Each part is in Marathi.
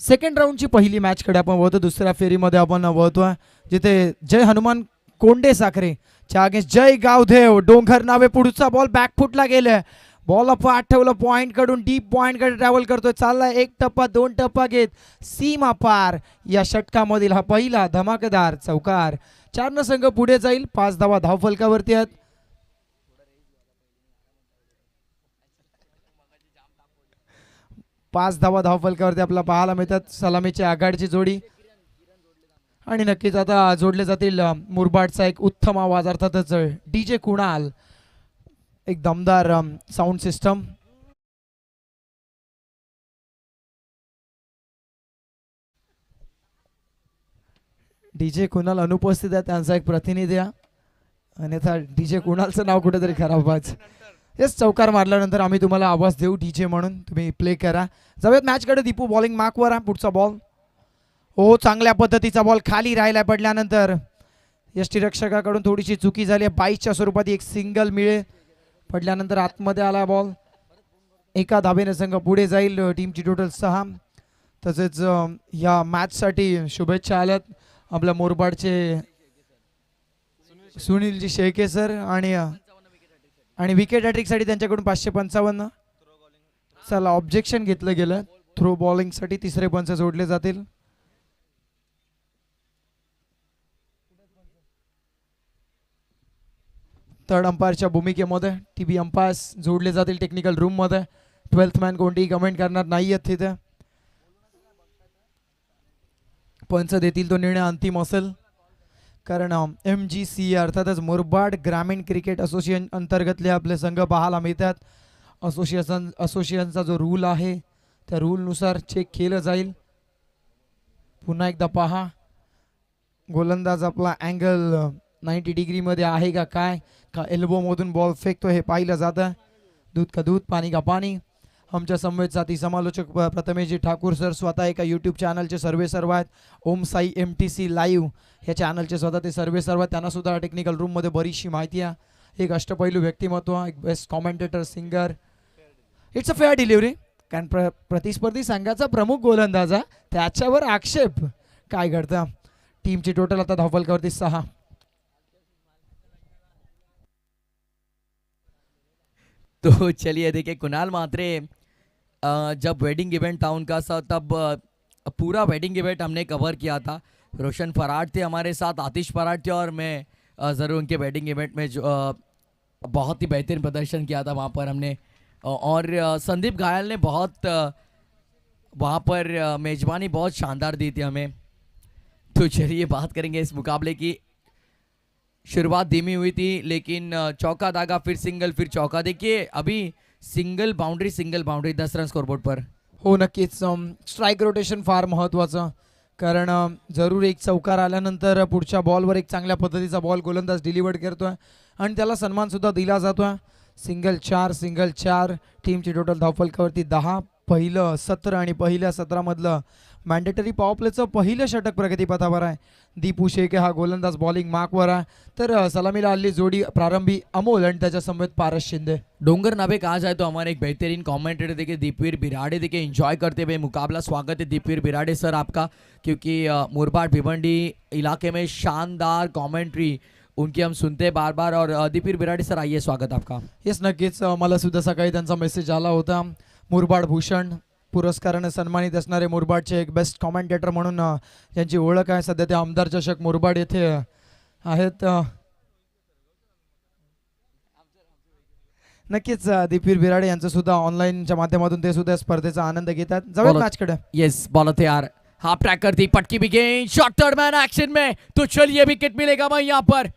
सेकंड राऊंडची पहिली मॅचकडे आपण वळतो. दुसऱ्या फेरीमध्ये आपण वळतोय जिथे जय हनुमान कोंडे साखरे च्या अगेन्स्ट जय गावदेव डोंगर नावे. पुढचा बॉल बॅकफुटला गेलाय. बॉल पाठ ठेवलं पॉइंट कडून डीप पॉइंट कडे ट्रॅव्हल करतोय. चाललाय एक टप्पा दोन टप्पा घेत सीमा पार. या षटकामधील हा पहिला धमाकेदार चौकार. 4 संघ पुढे जाईल. 5 धावा धावफलकावरती आहेत. पाच धावा धावफलकावरती आपल्याला पाहायला मिळतात. सलामीची आघाडीची जोडी आणि नक्कीच आता जोडले जातील मुरबाडचा एक उत्तम आवाज अर्थातच डीजे कुणाल. एक दमदार साऊंड सिस्टम. डीजे कुणाल अनुपस्थित आहे त्यांचा एक प्रतिनिधी आहे. अन्यथा डीजे कुणालचं नाव कुठेतरी खराब व्हायचं. हेच चौकार मारल्यानंतर आम्ही तुम्हाला आवाज देऊ डीजे म्हणून. तुम्ही प्ले करा. जाऊयात मॅचकडे. दीपू बॉलिंग मार्कवर आहे. पुढचा बॉल हो चांगल्या पद्धतीचा बॉल खाली राहिला. पडल्यानंतर यष्टीरक्षकाकडून थोडीशी चुकी झाली आहे. 22च्या स्वरूपात एक सिंगल मिळेल. पडल्यानंतर आतमध्ये आला बॉल. एका धावेने संघ पुढे जाईल. टीमची टोटल 6. तसेच या मॅचसाठी शुभेच्छा आल्यात आपल्या मोरबाडचे सुनीलजी शेळके सर आणि विकेट हॅट्रिकसाठी त्यांच्याकडून 555. चला ऑब्जेक्शन घेतलं गेलं. थ्रो बॉलिंगसाठी तिसरे पंच जोडले जातील. थर्ड अंपायरच्या भूमिकेमध्ये टीव्ही अंपायर्स जोडले जातील टेक्निकल रूम मध्ये. 12th मॅन कोणतीही कमेंट करणार नाही आहेत तिथे. पंच देतील तो निर्णय अंतिम असेल. कारण MGC अर्थातच मुरबाड ग्रामीण क्रिकेट असोसिएशन अंतर्गतले आपले संघ पाहायला मिळतात. असोसिएशनचा जो रूल आहे त्या रूलनुसार चेक केलं जाईल. पुन्हा एकदा पहा गोलंदाज आपला अँगल 90 डिग्रीमध्ये आहे का काय, का एल्बोमधून बॉल फेकतो हे पाहिलं जातं. दूध का दूध पाणी का पाणी. आमच्या समवेत साथी समालोचक प्रथमेशजी ठाकूर सर स्वतः एका यूट्यूब चॅनलचे सर्व आहेत. ओम साई MTC लाईव्ह ह्या चॅनलचे स्वतः ते सर्व आहेत. त्यांना सुद्धा टेक्निकल रूममध्ये बरीचशी माहिती आहे. एक अष्टपैलू व्यक्तिमत्व, एक best commentator, singer. It's a fair delivery. कारण प्रतिस्पर्धी संघाचा प्रमुख गोलंदाज त्याच्यावर आक्षेप. काय घडतं. टीमची टोटल आता धावफलकावरती 6. तो चलिए देखिए कुणाल मात्रे जब वेडिंग इवेंट था उनका तब पूरा वेडिंग इवेंट हमने कवर किया था. रोशन फराट थे हमारे साथ, आतिश फराट थे और मैं ज़रूर उनके वेडिंग इवेंट में जो बहुत ही बेहतरीन प्रदर्शन किया था वहाँ पर हमने. और संदीप घायल ने बहुत वहाँ पर मेज़बानी बहुत शानदार दी थी हमें. तो चलिए बात करेंगे इस मुकाबले की. शुरुआत धीमी हुई थी लेकिन चौका दागा, फिर सिंगल, फिर चौका. देखिए अभी सिंगल बाउंड्री 10 रन स्कोरबोर्ड पर. हो नक्कीच. स्ट्राईक रोटेशन फार महत्त्वाचं. कारण जरूर एक चौकार आल्यानंतर पुढच्या बॉलवर एक चांगल्या पद्धतीचा बॉल गोलंदाज डिलिव्हर करतोय आणि त्याला सन्मान सुद्धा दिला जातोय. सिंगल 4 टीमची टोटल धावफलकावरती 10. पहिलं सत्र आणि पहिल्या सत्रामधलं मॅन्डेटरी पॉवर प्लेचं पहिलं षटक प्रगतीपथावर आहे. दीपू शेखे हा गोलंदाज बॉलिंग मार्कवर आहे. तर सलामीला आलेली जोडी प्रारंभी अमोल आणि त्याच्या समवेत पारस शिंदे. डोंगर नावे कहा जाए तो हमारे एक बेहतरीन कमेंटेटर देखिए दीपवीर बिराड़े देखिए एंजॉय करते हुए मुकाबला. स्वागत है दीपवीर बिराड़े सर आपका, क्योंकि मुरबाड भिवंडी इलाके में शानदार कमेंट्री उनकी हम सुनते हैं बार बार. और दीपवीर बिराड़े सर आइए, स्वागत आपका. येस नक्कीच. मला सुद्धा सकाळी त्यांचा मेसेज आला होता. मुरबाड भूषण पुरस्काराने सन्मानित असणारे मुरबाडचे एक बेस्ट कॉमेंटेटर म्हणून ज्यांची ओळख आहे. सध्या ते आमदार चषक मुरबाड येथे आहेत. नक्कीच दीपवीर बिराडे यांचं सुद्धा ऑनलाईनच्या माध्यमातून ते सुद्धा स्पर्धेचा आनंद घेतात. जाऊयात मॅचकडे. यस बॉलर तैयार, हाफ ट्रैक कर दी, पटकी भी गेंद, शॉर्ट थर्ड मैन एक्शन में. तो चलिए विकेट मिलेगा वहीं यहाँ पर.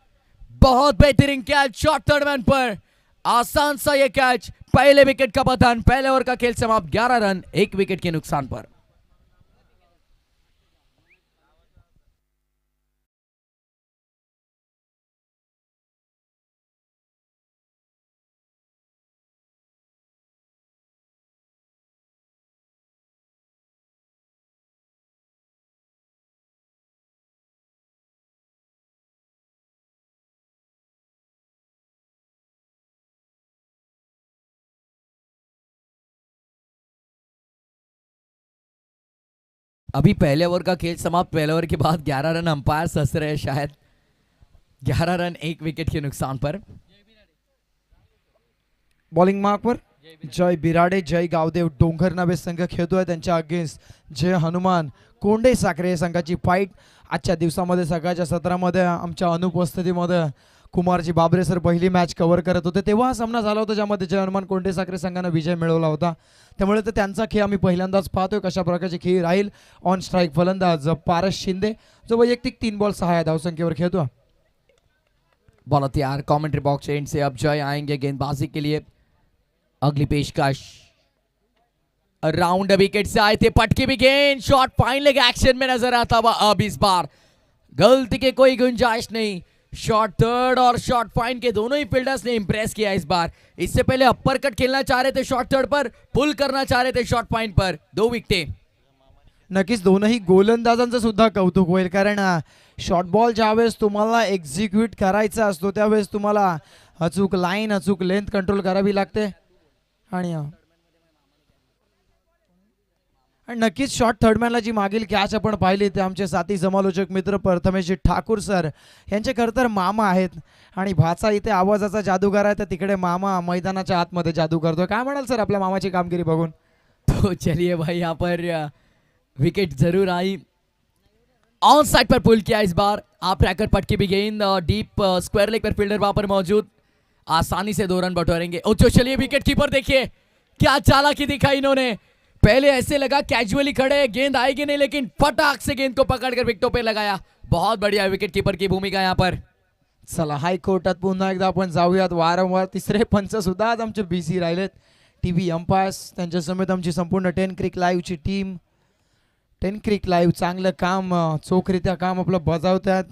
बहुत बेहतरीन कैच शॉर्ट थर्ड मैन पर. आसान सा ये कैच. पहले विकेट का पतन, पहले ओवर का खेल समाप्त. 11 रन 1 विकेट के नुकसान पर. अभी पहले ओवर का खेल समाप्त। पहले ओवर के बाद 11 रन अंपायर हंस रहे हैं शायद। 11 रन 1 विकेट के नुकसान पर। बॉलिंग मार्कवर जय बिराडे, जय गावदेव डोंगर नावे संघ खेळतोय त्यांच्या अगेन्स्ट जय हनुमान कोंडे साखरे संघाची फाईट आजच्या दिवसामध्ये सकाळच्या सत्रामध्ये आमच्या अनुपस्थितीमध्ये कुमारजी बाबरे सर पहिली मॅच कव्हर करत होते तेव्हा हा सामना झाला होता ज्यामध्ये जय हनुमान कोंडे साखरे संघाने विजय मिळवला होता। त्यामुळे तर त्यांचा खेळ आम्ही पहिल्यांदाच पाहतोय कशा प्रकारची खेळ राहील। ऑन स्ट्राईक फलंदाज पारस शिंदे जो वैयक्तिक 3 बॉल 6 धावसंख्येवर खेळतो। बॉल तैयार कमेंट्री बॉक्स एंड से अब जय आएंगे गेंदबाजी के लिए। अगली पेशकश राउंड विकेट से आए थे पटके भी गेंद शॉट फाइन लेग एक्शन में नजर आता हुआ। अब इस बार गलती के कोई गुंजाइश नहीं। शॉट थर्ड और शॉट फाइन के दोनों ही फील्डर्स ने इंप्रेस किया इस बार। इससे पहले अपर कट खेलना चाह रहे थे शॉट थर्ड पर, पुल करना चाह रहे थे शॉट फाइन पर। 2 विकेटें। नक्कीच दोनही गोलंदाजांचं सुद्धा कौतुक होईल कारण शॉर्ट बॉल ज्यावेळेस तुम्हाला एक्झिक्यूट करायचा असतो त्यावेळेस तुम्हाला अचूक लाईन अचूक लेंथ कंट्रोल करावी लागते आणि नक्कीच शॉर्ट थर्डमॅनला जी मागील कॅच आपण पाहिली ते आमचे साथी समालोचक मित्र प्रथमेशजी ठाकूर सर यांचे खरं तर मामा आहेत आणि भाचा इथे आवाजाचा जादूगार आहे तर तिकडे मामा मैदानाच्या आतमध्ये जादू करतोय। काय म्हणाल सर आपल्या मामाची कामगिरी बघून? तो चलिए भाई यहाँ पर विकेट जरूर आई। ऑन साइड पर पुल किया इस बार। आप ट्रैकर पटके भी गेंद डीप स्क्वायर लेग पर फील्डर वहां पर मौजूद, आसानी से 2 रन बटोरेंगे। ओ तो चलिए विकेट कीपर देखिए क्या चालाकी दिखाई इन्होंने। पहले ऐसे लगा कैजुअली खड़े गेंद आएगी नहीं लेकिन फटाक से गेंद को पकड़कर विकेटों पे लगाया। बहुत बढ़िया विकेट कीपर की भूमिका यहाँ पर। चला हायकोर्टात पुन्हा एकदा आपण जाऊयात। वारंवार तिसरे पंच सुद्धा आज आमचे बीसी राहिलेत। टीव्ही अंपायर्स त्यांच्या समेत आमची संपूर्ण 10 क्रिक लाईव्हची टीम। 10 क्रिक लाईव्ह चांगलं काम चोखरित्या काम आपलं बजावतात।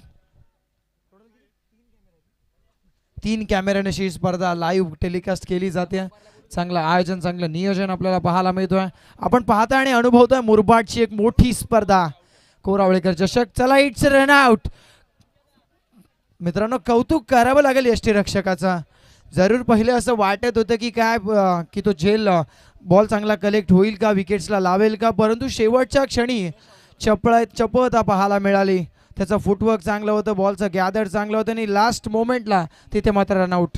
3 कॅमेऱ्याने ही स्पर्धा लाईव्ह टेलिकास्ट केली जाते। चांगलं आयोजन चांगलं नियोजन आपल्याला पाहायला मिळतोय। आपण पाहताय आणि अनुभवतोय मुरबाडची एक मोठी स्पर्धा कोरावळेकर चषक। चला इट्स रन आउट। मित्रांनो कौतुक करावं लागेल यष्टीरक्षकाचा। जरूर पहिले असं वाटत होतं की काय की तो झेल बॉल चांगला कलेक्ट होईल का विकेट्सला लावेल का, परंतु शेवटच्या क्षणी चपळता पाहायला मिळाली। त्याचं फुटवर्क चांगलं होतं, बॉलचं गॅदर चांगलं होतं आणि लास्ट मोमेंटला तिथे मात्र रनआउट।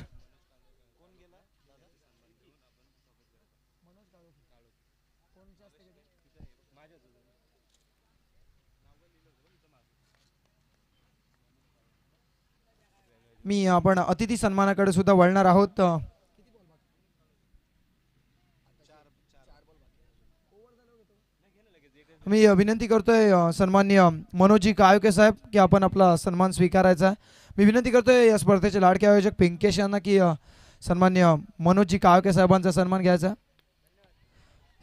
मी आपण अतिथी सन्मानाकडे सुद्धा वळणार आहोत। मी विनंती करतोय सन्माननीय मनोजी काळके साहेब की आपण आपला सन्मान स्वीकारायचा। मी विनंती करतोय या स्पर्धेचे लाडके आयोजक पिंकेश यांना की सन्माननीय मनोजी काळके साहेबांचा सन्मान घ्यायचा।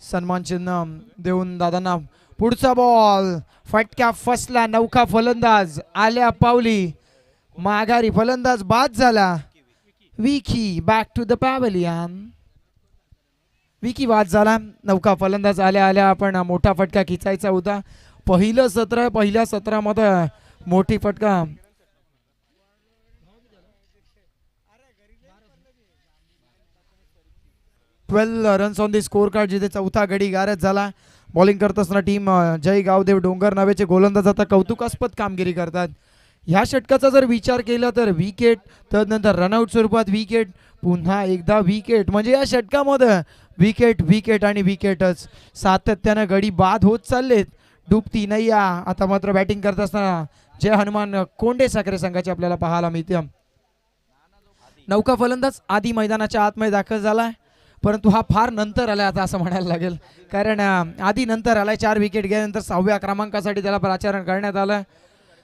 सन्मान चिन्ह देऊन दादांना पुढचा बॉल फटका फसला। नौका फलंदाज आल्या पावली माघारी फलंदाज बाद झाला। Vicky back to the pavilion. Vicky बाद झाला। नौका फलंदाज आल्या आल्या आपण मोठा फटका खिचायचा होता। पहिलं सत्र पहिल्या सत्रामध्ये मोठी फटका। Twelve runs on the score card जिथे चौथा गडी गारद झाला। बॉलिंग करत असताना टीम जय गावदेव डोंगर नावेचे गोलंदाज आता कौतुकास्पद कामगिरी करतात। ह्या षटकाचा जर विचार केला तर विकेट, तदनंतर रनआउट स्वरूपात विकेट, पुन्हा एकदा विकेट, म्हणजे या षटकामध्ये विकेट विकेट आणि विकेटच सातत्याने गडी बाद होत चाललेत। डुबती नैया आता मात्र बॅटिंग करत असताना जय हनुमान कोंडे साखरे संघाचे आपल्याला पाहायला मिळते। नौका फलंदाज आधी मैदानाच्या आतमध्ये दाखल झालाय, परंतु हा फार नंतर आलाय आता असं म्हणायला लागेल, कारण आधी नंतर आलाय। 4 विकेट गेल्यानंतर 6व्या क्रमांकासाठी त्याला प्राचारण करण्यात आलं।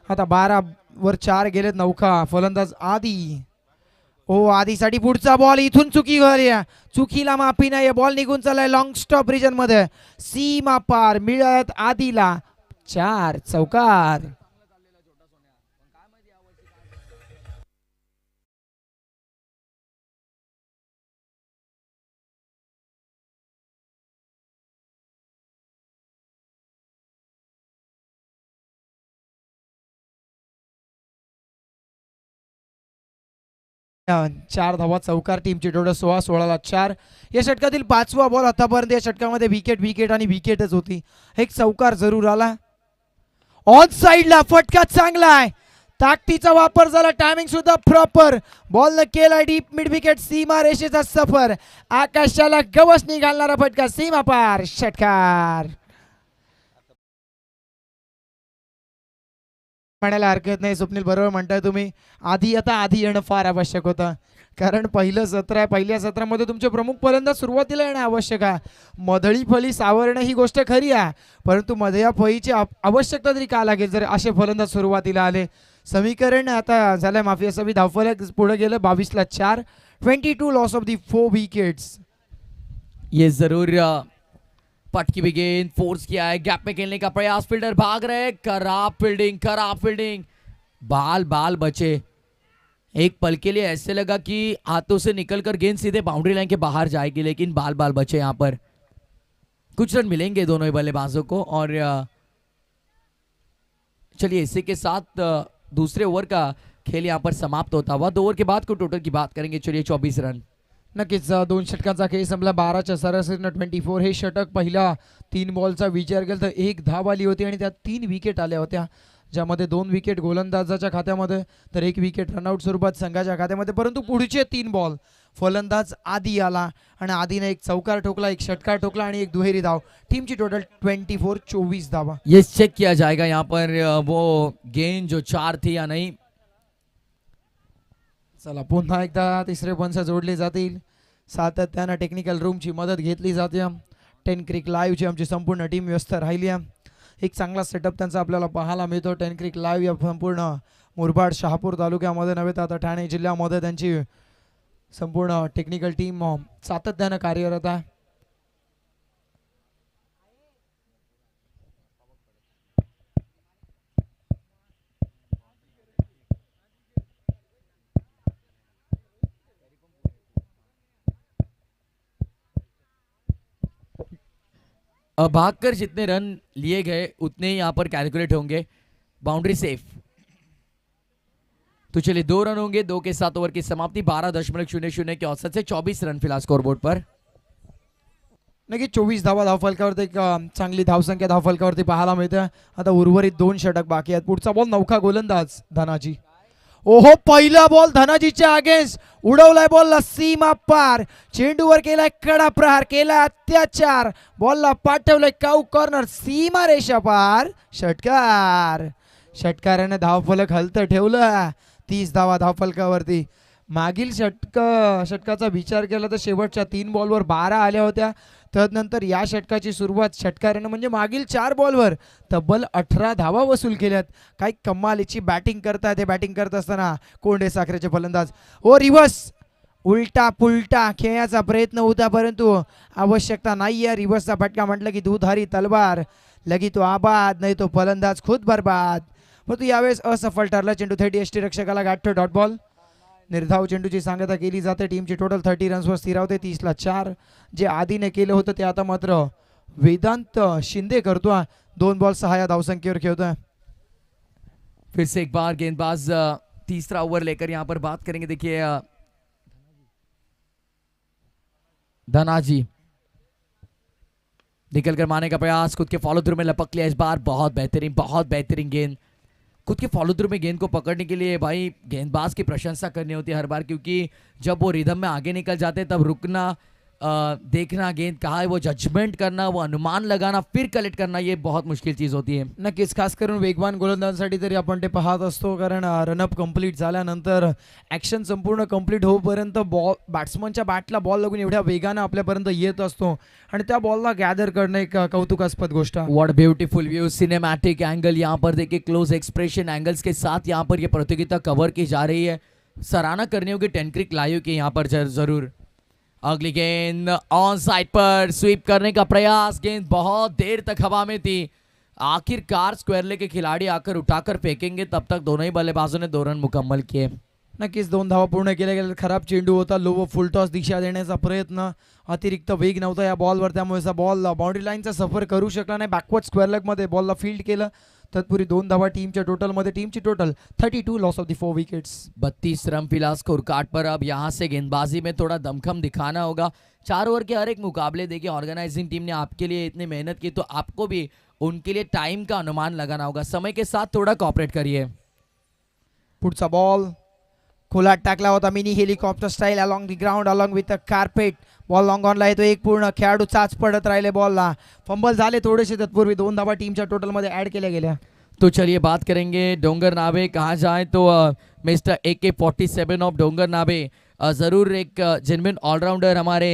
आता 12 वर 4 गेलेत। नौका फलंदाज आधी, ओ आधीसाठी पुढचा बॉल इथून चुकी झाली, चुकीला माफी नाही। बॉल निघून चाललाय लॉंग स्टॉप रिजन मध्ये, सीमा पार मिळत आधीला 4 चौकार। चार धावा चौकार टीमची टोटल 16 ला 4। या षटकातील 5वा बॉल आतापर्यंत या षटकामध्ये विकेट विकेट आणि विकेटच होती। एक चौकार जरूर आला ऑन साइडला फटका चांगला आहे, ताकदीचा वापर झाला, टायमिंग सुद्धा प्रॉपर. बॉल केला डीप मिड विकेट, सीमा रेषेचा सफर, आकाशाला गवसणी घालणारा फटका, सीमा पार, षटकार. म्हणायला हरकत नाही स्वप्नील, बरोबर म्हणताय तुम्ही. आधी येणं फार आवश्यक होतं, कारण पहिलं सत्र आहे. पहिल्या सत्रामध्ये तुमचे प्रमुख फलंदाज सुरुवातीला येणं आवश्यक आहे. मधळी फळी सावरणं ही गोष्ट खरी आहे, परंतु मधल्या फळीची आवश्यकता तरी का लागेल जर असे फलंदाज सुरुवातीला आले. समीकरण आता झालंय माफी असावी. धावफलक पुढे गेलं 22 ला 4, 22 लॉस ऑफ दी 4 विकेट्स. ये जरूर पटकी भी गेंद फोर्स किया है, गैप में खेलने का प्रयास, फील्डर भाग रहे, खराब फील्डिंग, बाल बचे. एक पल के लिए ऐसे लगा कि हाथों से निकलकर गेंद सीधे बाउंड्री लाइन के बाहर जाएगी, लेकिन बाल बचे. यहाँ पर कुछ रन मिलेंगे दोनों ही बल्लेबाजों को. और चलिए इसी के साथ दूसरे ओवर का खेल यहाँ पर समाप्त होता हुआ. 2 ओवर के बाद को टोटल की बात करेंगे. चलिए 24 रन. नक्कीच 2 षटकांचा खेळ संपला. 12च्या सरासरीनं 24 हे षटक. पहिला 3 बॉलचा विचार केला तर 1 धाव आली होती आणि त्यात 3 विकेट आल्या होत्या, ज्यामध्ये 2 विकेट गोलंदाजाच्या खात्यामध्ये तर 1 विकेट रनआउट स्वरूपात संघाच्या खात्यामध्ये. परंतु पुढचे 3 बॉल फलंदाज आधी आला आणि आधीने 1 चौकार ठोकला, 1 षटकार ठोकला आणि 1 दुहेरी धाव. टीमची टोटल 24 धावा. ये चेक किया जाएगा यहाँ पर वो गेंद जो 4 थी या नहीं. चला पुन्हा एकदा तिसरे पंच जोडले जातील. सातत्यानं टेक्निकल रूमची मदत घेतली जाते. 10 क्रिक लाईव्हची आमची संपूर्ण टीम व्यस्त राहिली आहे. एक चांगला सेटअप त्यांचा आपल्याला पाहायला मिळतो. 10 क्रिक लाईव्ह या संपूर्ण मुरबाड शहापूर तालुक्यामध्ये नव्हे तर आता ठाणे जिल्ह्यामध्ये त्यांची संपूर्ण टेक्निकल टीम सातत्यानं कार्यरत आहे. भागकर जितने रन लिए गए उतने ही यहाँ पर कैलकुलेट होंगे. Boundary safe. तो चलिए 2 रन होंगे. 2 के 7 ओवर की समाप्ति. 12.00 के औसत से 24 रन फिलहाल स्कोरबोर्ड पर. नक्की 24 धावा धावफलकावरती एक चांगली धावसंख्या धावफलकावरती पाहायला मिळते. आता उर्वरित 2 षटक बाकी आहेत. पुढचा बॉल नौका गोलंदाज धनाजी. ओहो, पहिला बॉल धनाजीच्या अगेन्स्ट, उडवलाय बॉलला सीमा पार, चेंडूवर केलाय कडा प्रहार, केला अत्याचार, बॉलला पाठवलंय काऊ कॉर्नर, सीमा रेषा पार, षटकार. षटकाराने धावफलक हलतं ठेवलं. 30 धावा धावफलकावरती. मागील षटकाचा विचार केला तर शेवटच्या 3 बॉलवर 12 आल्या होत्या. तदनंतर या षटकाची सुरुवात षटकारानं म्हणजे मागील 4 बॉलवर तब्बल 18 धावा वसूल केल्यात. काही कमालीची बॅटिंग करतात. हे बॅटिंग करत असताना कोंडे साखरेचे फलंदाज. ओ रिव्हर्स, उलटा पुलटा खेळण्याचा प्रयत्न होता, परंतु आवश्यकता नाही आहे. रिव्हर्सचा फटका म्हटलं की दुधारी तलवार, लगी तो आबाद नाही तो फलंदाज खुद बर्बाद. परंतु यावेळेस असफल ठरला. चेंडू 30 यष्टीरक्षकाला गाठतो. Dot ball. निर्धाव चेंडूची सांगता केली जाते. टीमची टोटल 30 रन्सवर स्थिरावते. 30 ला 4 जे आधीने केलं होतं ते आता मात्र वेदांत शिंदे करतोय. 2 बॉल 6 या धावसंख्येवर खेळतोय. फिर से एक बार गेंदबाज तीसरा ओवर लेकर यहाँ पर बात करेंगे. देखिए धनाजी निकल कर मारने का प्रयास, खुद के फॉलो थ्रू में लपक लिया इस बार. बहुत बेहतरीन गेंद. खुद के फॉलो थ्रू में गेंद को पकड़ने के लिए भाई गेंदबाज की प्रशंसा करनी होती है हर बार, क्योंकि जब वो रिदम में आगे निकल जाते हैं तब रुकना, देखना गेंद कहाँ है, वो जजमेंट करना, वो अनुमान लगाना, फिर कलेक्ट करना, ये बहुत मुश्किल चीज होती है. नक्कीच खास करून वेगवान गोलंदाजांसाठी तरी आपण ते पाहत असतो, कारण रनअप कंप्लीट झाल्यानंतर ॲक्शन संपूर्ण कंप्लीट होईपर्यंत बॉल बॅट्समनच्या बॅटला बॉल लागून एवढ्या वेगानं आपल्यापर्यंत येत असतो आणि त्या बॉलला गॅदर करणं एक कौतुकास्पद गोष्ट. What beautiful view, cinematic angle. यहाँ पर देखिए क्लोज एक्सप्रेशन एंगल्स के साथ यहाँ पर ये प्रतियोगिता कवर की जा रही है. सराहना करनी होगी 10 क्रिक लाइव की यहाँ पर जरूर. अगली गेंद ऑन साइड पर स्वीप करने का प्रयास. गेंद बहुत देर तक हवा में थी. आखिरकार स्क्वेयर के खिलाड़ी आकर उठाकर फेंकेंगे, तब तक दोनों ही बल्लेबाजों ने 2 रन मुकम्मल किए. नक्कीच 2 धावा पूर्ण केल्या गेल्या. खराब चेंडू होता. लो व फुल टॉस दिशा देण्याचा प्रयत्न. अतिरिक्त वेग नव्हता या बॉलवर, त्यामुळे बॉल बाउंड्री लाईनचा सफर करू शकला नाही. बॅकवर्ड स्क्वेअर लेगमध्ये बॉलला फील्ड केलं. तत्पूर्वी 2 धावा टीमच्या टोटलमध्ये. टीमची total 32 loss of the 4 wickets. 32 run फिलहाल स्कोर कार्ड पर. अब यहाँ से गेंदबाजी में थोड़ा दमखम दिखाना होगा. 4 ओवर के हर एक मुकाबले देखिए ऑर्गेनाइजिंग टीम ने आपके लिए इतनी मेहनत की, तो आपको भी उनके लिए टाइम का अनुमान लगाना होगा, समय के साथ थोड़ा कॉपरेट करिए। पुढचा बॉल खोलात टाकला होता mini helicopter style along the ground along with a carpet. Ball long ऑनला येतो, एक पूर्ण खेळाडू चाच पडत राहिले बॉलला. फंबल झाले थोडेसे तत्पूर्वी, 2 धावा टीमच्या टोटलमध्ये ऍड केल्या गेल्या. तो चलिए बात करेंगे डोंगर नाबे. कहा जाए तो मिस्टर AK-47 ऑफ डोंगर नाबे जरूर एक जेन्युइन ऑलराउंडर हमारे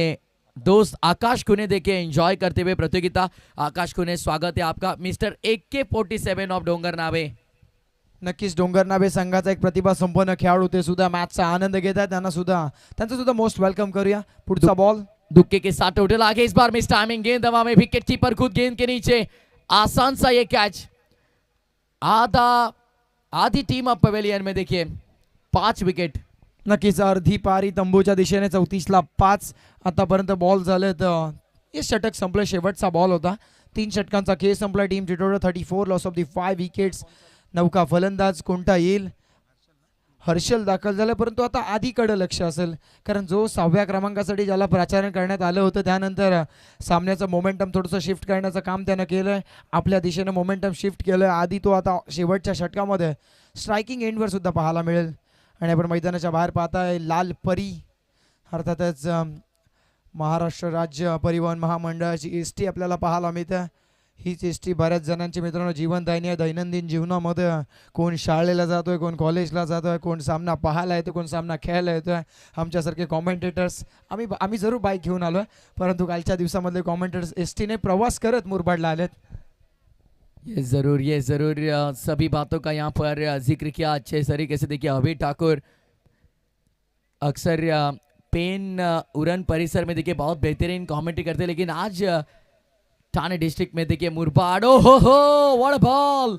दोस्त आकाश खुने देखे एंजॉय करते हुए प्रतियोगिता. आकाश खुने, स्वागत है आपका मिस्टर AK-47 ऑफ डोंगर नाबे. नक्कीच डोंगरनाबे संघाचा एक प्रतिभा संपन्न खेळाडू, ते सुद्धा मॅचचा आनंद घेत आहेत. त्यांचं सुद्धा मोस्ट वेलकम करूया. पुढचा बॉल दुक्के के साथ टोटल आगे इस बार मिस टाइमिंग, गेंद हवा में, विकेट कीपर खुद गेंद के नीचे. आसान सा ये कैच. आधी टीम अब पवेलियन में देखिए 5 विकेट. नक्कीच अर्धी पारी तंबूच्या दिशेने 34ला 5 आतापर्यंत बॉल झालेत. हे षटक संपलं, शेवटचा बॉल होता. 3 षटकांचा खेळ संपला. टीमची total 34, loss of the 5 wickets. नौका फलंदाज कोणता येईल? हर्षल दाखल झाला, परंतु आता आधीकडे लक्ष असेल, कारण जो 6व्या क्रमांकासाठी ज्याला प्राचारण करण्यात आलं होतं त्यानंतर सामन्याचं मोमेंटम थोडंसं शिफ्ट करण्याचं काम त्यानं केलंय. आपल्या दिशेनं मोमेंटम शिफ्ट केलंय. आधी तो आता शेवटच्या षटकामध्ये स्ट्रायकिंग एंडवर सुद्धा पाहायला मिळेल. आणि आपण मैदानाच्या बाहेर पाहताय लाल परी, अर्थातच महाराष्ट्र राज्य परिवहन महामंडळाची एसटी आपल्याला पाहायला मिळते. हीच एसटी बऱ्याच जणांची मित्रांनो जीवनदायिनी आहे. दैनंदिन जीवनामध्ये कोण शाळेला जातोय, कोण कॉलेजला जातोय, कोण सामना पाहायला येतो, कोण सामना खेळायला येतोय. आमच्यासारखे कॉमेंटेटर्स आम्ही जरूर बाईक घेऊन आलोय, परंतु कालच्या दिवसामधले कॉमेंटेटर्स एसटीने प्रवास करत मुरबाडला आलेत. ये जरूर सभी बातों का यहाँ पर जिक्र किया अच्छे तरीके से. देखिए अभी ठाकुर अक्सर पेन उरन परिसर में देखिए बहुत बेहतरीन कमेंट्री करते हैं, लेकिन आज ठाणे डिस्ट्रिक्ट में देखिए मुरबाड. ओ हो व्हाट बॉल.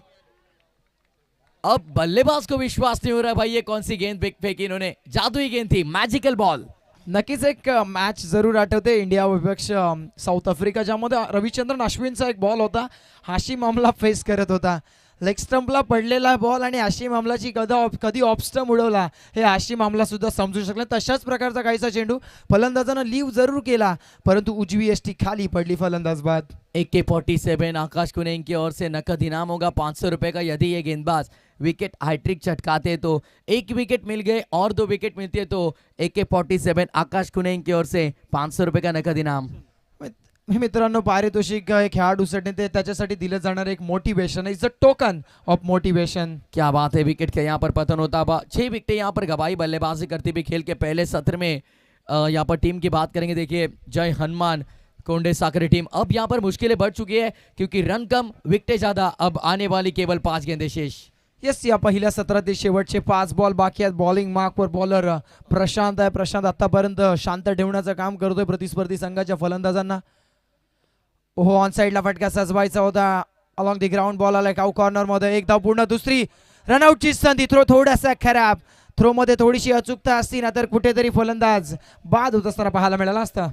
अब बल्लेबाज को विश्वास नहीं हो रहा भाई, ये कौन सी गेंद फेंकी इन्होंने. जादुई गेंद थी, मैजिकल बॉल. नक्कीच एक मॅच जरूर आठवते इंडिया विपक्ष साऊथ आफ्रिका, ज्यामध्ये रविचंद्रन अश्विनचा एक बॉल होता. हाशिम आमला फेस करत होता. लेग स्टंपला पडलेला बॉल आणि हाशिम आमलाची कधी ऑफ स्टंप उडवला हे हाशिम आमला सुद्धा समजू शकला. तशाच प्रकारचा काहीसा चेंडू फलंदाजानं लीव जरूर केला, परंतु उजवी एसटी खाली पडली फलंदाज बाद. AK-47 आकाश कुनेन की ओर से नकद इनाम होगा 500 रुपए का. यदि ये गेंदबाज विकेट हैट्रिक चटकाते तो 1 विकेट मिल गए और 2 विकेट मिलती है तो AK-47 आकाश कुनेन की ओर से 500 रुपए का नकद इनाम. मित्रांनो पारितोषिक खेळाडूसाठी ते त्याच्यासाठी दिलं जाणार एक motivation, is a token of motivation. क्या बात है. विकेट का यहाँ पर पतन होता. 6 विकेट यहाँ पर गवाई बल्लेबाजी करती हुई खेल के पहले सत्र में. यहाँ पर टीम की बात करेंगे. देखिए जय हनुमान कोंडे साकरे टीम. अब यहाँ पर मुश्किलें बढ़ चुकी है क्योंकि रन कम विकेटें ज्यादा. अब आने वाली केवल 5 गेंदें शेष. येस, या पहिल्या सत्रातील शेवटचे 5 बॉल बाकी आहेत. बॉलिंग मार्कवर बॉलर प्रशांत आहे. प्रशांत आतापर्यंत शांत ठेवण्याचं काम करतोय प्रतिस्पर्धी संघाच्या फलंदाजांना. ओहो ऑन साइडला फटका सजवायचा होता. अलॉंग दी ग्राउंड बॉल आलाय काऊ कॉर्नर मध्ये. एक धाव पूर्ण, दुसरी रनआउटची संधी. थ्रो थोडासा खराब. थ्रो मध्ये थोडीशी अचूकता असती ना तर कुठेतरी फलंदाज बाद होत असताना पाहायला मिळाला असता.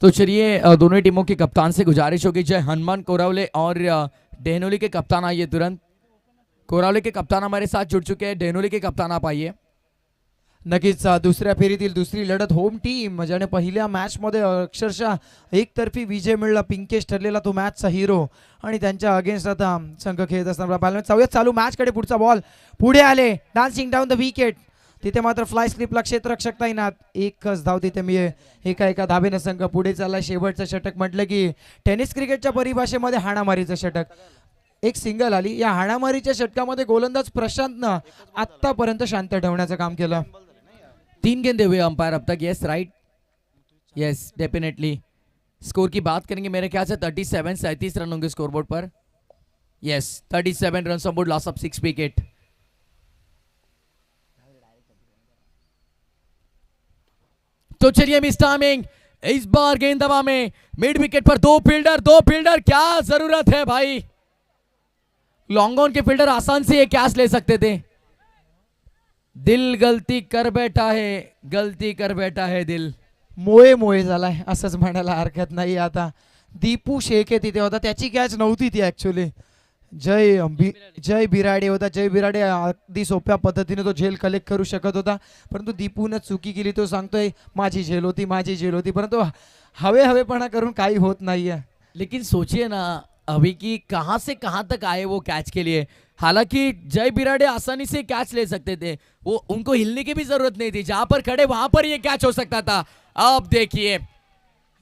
तो चलिए दोनों टीमों के कप्तान से गुजारिश होगी, जय हनुमान कोरावले और डेहनोली के कप्तान आइए तुरंत. कोरावले के कप्तान हमारे साथ जुड़ चुके हैं. डेहनोली के कप्तान आप आइए. नक्कीच दुसऱ्या फेरीतील दुसरी लढत होम टीम, ज्याने पहिल्या मॅच मध्ये अक्षरशः एकतर्फी विजय मिळला. पिंकेश ठरलेला तो मॅचचा हिरो आणि त्यांच्या अगेन्स्ट आता संघ खेळत असताना पाहिलं. चौयात चालू मॅच कडे पुढचा बॉल पुढे आले. Dancing down the wicket. तिथे मात्र फ्लाय स्लिपला क्षेत्ररक्षक तैनात. एकच धाव तिथे मी एका धावेनं संघ पुढे चालला. शेवटचं षटक म्हटलं की टेनिस क्रिकेटच्या परिभाषेमध्ये हाणामारीचं षटक. एक सिंगल आली. या हाणामारीच्या षटकामध्ये गोलंदाज प्रशांतनं आतापर्यंत शांत ठेवण्याचं काम केलं. 3 गेंदे हुए अंपायर अब तक. Yes right, yes definitely. Score की बात करेंगे मेरे ख्याल से 37 रन होंगे scoreboard per. Yes 37 run on board, loss of 6 wicket. तो चलिए मिस टाइमिंग. इस बार गेंद हवा में, मिड विकेट पर 2 फील्डर. क्या जरूरत है भाई. लॉन्ग ऑन के फील्डर आसान से ये कैच ले सकते थे. दिल गलती कर बैठा है दिल. मोये झालाय असंच म्हणायला हरकत नाही. आता दीपू शेख तिथे होता, त्याची कॅच नव्हती ती ऍक्च्युली. जय बिराडे होता. जय बिराडे अगदी सोप्या पद्धतीने तो झेल कलेक्ट करू शकत होता, परंतु दीपून चुकी केली. तो सांगतोय माझी झेल होती, परंतु हवेपणा करून काही होत नाहीये. लेकिन सोचिए ना अभी की कहां से कहां तक आए वो कैच के लिए। हालांकि जय बिराड़े आसानी से कैच ले सकते थे, वो उनको हिलने की भी जरूरत नहीं थी, जहां पर खड़े वहां पर ये कैच हो सकता था। अब देखिए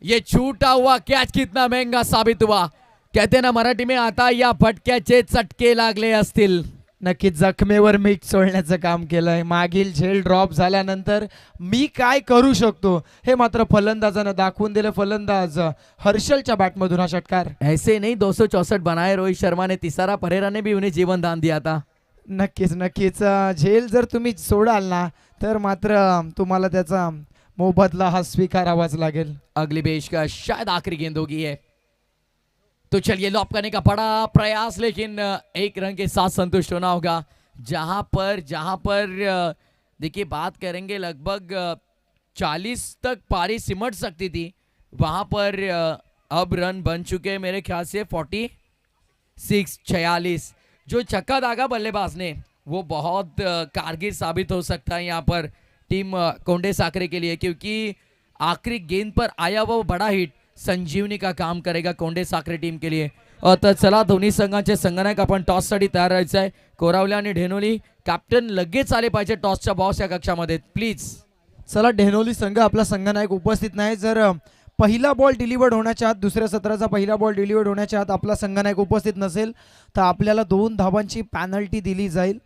ये छूटा हुआ कैच कितना महंगा साबित हुआ। कहते ना मराठी में आता या फटक्याचे चटके लागले असतील। नक्कीच जखमेवर मीठ सोडण्याचं काम केलंय। मागील झेल ड्रॉप झाल्यानंतर मी काय करू शकतो हे मात्र फलंदाजानं दाखवून दिलं। फलंदाज हर्षलच्या बॅटमधून हा षटकार। ऐसे नहीं 264 बनाए रोहित शर्मा ने, तिसारा परेरा ने भी उन्हें जीवन दान दिया था। नक्कीच नक्कीच झेल जर तुम्ही सोडाल ना तर मात्र तुम्हाला त्याचा मोबदला हा स्वीकारावाच लागेल। अगली पेशकश शायद आखिरी गेंद होगी है, तो चलिए लॉप करने का बड़ा प्रयास, लेकिन एक रन के साथ संतुष्ट होना होगा। जहां पर देखिए बात करेंगे लगभग 40 तक पारी सिमट सकती थी, वहां पर अब रन बन चुके हैं मेरे ख्याल से 46। जो छक्का दागा बल्लेबाज ने वो बहुत कारगर साबित हो सकता है यहाँ पर टीम कोंडे साकरे के लिए, क्योंकि आखिरी गेंद पर आया वो बड़ा हिट संजीवनी का काम करेगा कोंडे साखरे टीम के लिए। तर चला दोन्ही संघांचे संघनायक आपण टॉससाठी तयार राहायचं आहे। कोरावले आणि ढेनोली कॅप्टन लगेच आले पाहिजे टॉसच्या बॉस या कक्षामध्ये प्लीज। चला ढेनोली संघ आपला संघनायक उपस्थित नाही, जर पहिला बॉल डिलिव्हर्ड होण्याच्या आत, दुसऱ्या सत्राचा पहिला बॉल डिलिव्हर्ड होण्याच्या आत आपला संघनायक उपस्थित नसेल तर आपल्याला 2 धावांची पॅनल्टी दिली जाईल।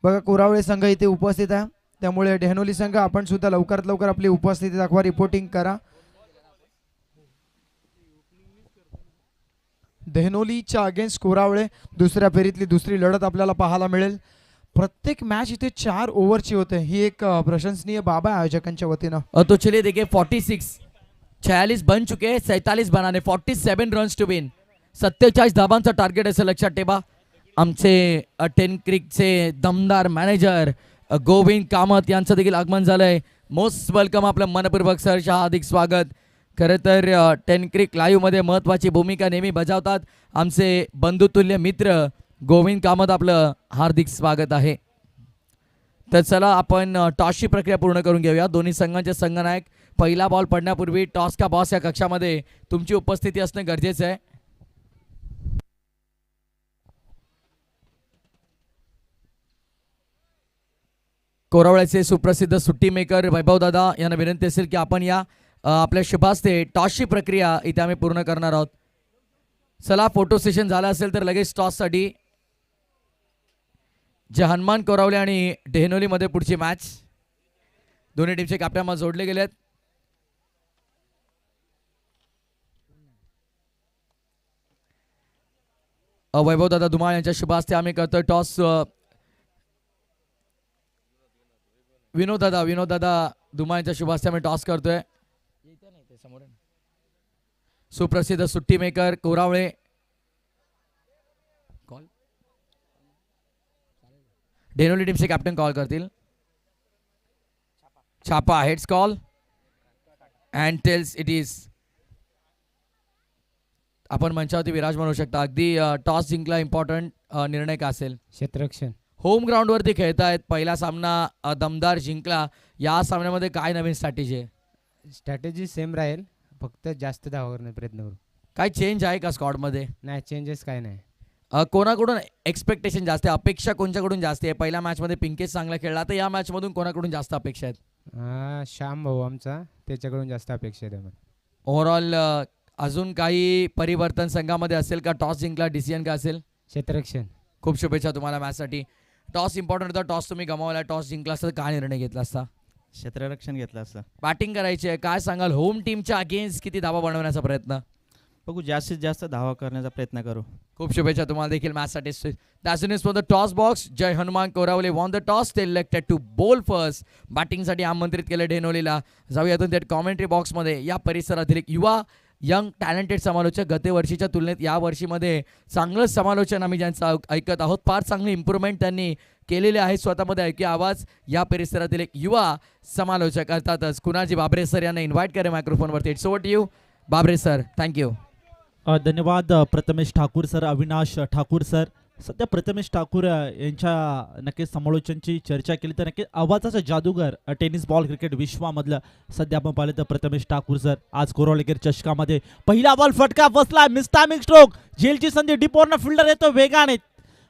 बघा कोरावळे संघ इथे उपस्थित आहे, त्यामुळे ढेनोली संघ आपण सुद्धा लवकरात लवकर आपली उपस्थिती दाखवा, रिपोर्टिंग करा। धेनोलीच्या अगेन्स्ट कोरावळे दुसऱ्या फेरीतली दुसरी लढत आपल्याला पाहायला मिळेल। प्रत्येक मॅच इथे 4 ओव्हरची होते, ही एक प्रशंसनीय बाब आहे आयोजकांच्या वतीनं। तो चलिए देखिए 46 बन चुके हैं, 47 बनाने, 47 रन्स टू विन, 47 धाबांचा टार्गेट असं लक्षात ठेवा। आमचे 10 क्रिकचे दमदार मॅनेजर गोविंद कामत यांचं देखील आगमन झालंय। मोस्ट वेलकम, आपलं मनपूर्वक सहर्ष हार्दिक स्वागत। खरं तर 10 क्रिक लाईव्ह मध्ये महत्वाची भूमिका नेहमी बजावतात आमचे बंधुतुल्य मित्र गोविंद कामत, आपलं हार्दिक स्वागत आहे। तर चला आपण टॉसची प्रक्रिया पूर्ण करून घेऊया। दोन्ही संघांचे संघनायक पहिला बॉल पडण्यापूर्वी टॉस का बॉस या कक्षामध्ये तुमची उपस्थिती असणं गरजेचं आहे। कोरावळ्याचे सुप्रसिद्ध सुट्टी मेकर वैभव दादा यांना विनंती असेल की आपण या आपल्या शुभास्ते टॉसची प्रक्रिया इथे आम्ही पूर्ण करणार आहोत। चला फोटो सेशन झालं असेल तर लगेच टॉससाठी जे हनुमान कोरावले आणि ढेनोली मध्ये पुढची मॅच दोन्ही टीमचे कॅप्टन जोडले गेलेत। वैभव दादा धुमाळ यांच्या शुभास्ते आम्ही करतोय टॉस। विनोद दादा धुमाळ यांच्या शुभास्ते आम्ही टॉस करतोय। सुप्रसिद्ध सुट्टी मेकर कोरावळे कॉल, ढेनोली टीमचे कॅप्टन कॉल करतील। छापा heads call and tails it is. आपण मंचावरती विराजमान होऊ शकता। अगदी टॉस जिंकला इम्पॉर्टंट निर्णय का असेल? क्षेत्ररक्षण। होम ग्राउंड वरती खेळतायत, पहिला सामना दमदार जिंकला, या सामन्यामध्ये काय नवीन स्ट्रॅटेजी आहे? स्ट्रॅटेजी सेम राहील, फक्त जास्त धावा करण्याचा प्रयत्न करू। काय चेंज आहे का स्क्वॉड मध्ये? नाही, चेंजेस काय नाही। कोणाकडून एक्सपेक्टेशन जास्त आहे, अपेक्षा कोणच्याकडून जास्त आहे? पहिल्या मॅच मध्ये पिंकेश चांगला खेळला, तर या मॅच मधून कोणाकडून जास्त अपेक्षा आहेत? श्याम भाऊ आमचा, त्याच्याकडून जास्त अपेक्षा आहेत आम्हाला। ओव्हरऑल अजून काही परिवर्तन संघामध्ये असेल का? टॉस जिंकला, डिसिजन काय असेल? क्षेत्ररक्षण। खूप शुभेच्छा तुम्हाला मॅचसाठी। टॉस इम्पॉर्टंट होता, टॉस तुम्ही गमावला, टॉस जिंकला असता काय निर्णय घेतला असता? क्षेत्ररक्षण घेतलं असतं। बॅटिंग करायची आहे, काय सांगाल? होम टीमच्या अगेन्स्ट किती धावा बनवण्याचा प्रयत्न? बघू, जास्तीत जास्त धावा करण्याचा प्रयत्न करू। खूप शुभेच्छा तुम्हाला देखील मॅचसाठी। That's it for the toss box. Jai Hanuman Koravale won the toss, ते इलेक्टेड टू बोल फर्स्ट। बॅटिंगसाठी आमंत्रित केलं ढेनोलीला। जाऊया थेट कॉमेंट्री बॉक्समध्ये। या परिसरातील एक युवा यंग टॅलेंटेड समालोचक, गतवर्षीच्या तुलनेत या वर्षीमध्ये चांगलं समालोचन आम्ही ज्यांचं ऐकत आहोत, फार चांगली इम्प्रूव्हमेंट त्यांनी केलेले आहे स्वतःमध्ये। ऐकूया आवाज या परिसरातील एक युवा समालोचक, अर्थातच कुणालजी बाबरे सर यांना इन्व्हाइट करे मायक्रोफोनवरती। It's over to you Babre sir, thank you. धन्यवाद प्रथमेश ठाकूर सर, अविनाश ठाकूर सर, सध्या प्रथमेश ठाकूर यांच्या नक्कीच समालोचनची चर्चा केली तर नक्की आवाजाचा जादूगार टेनिस बॉल क्रिकेट विश्वामधलं सध्या आपण पाहिलं तर प्रथमेश ठाकूर सर आज कोरोलेकर चषकामध्ये पहिला बॉल फटका बसला मिस्टामिक स्ट्रोक झेलची संधी डीपॉर्न फिल्डर येतो वेगाने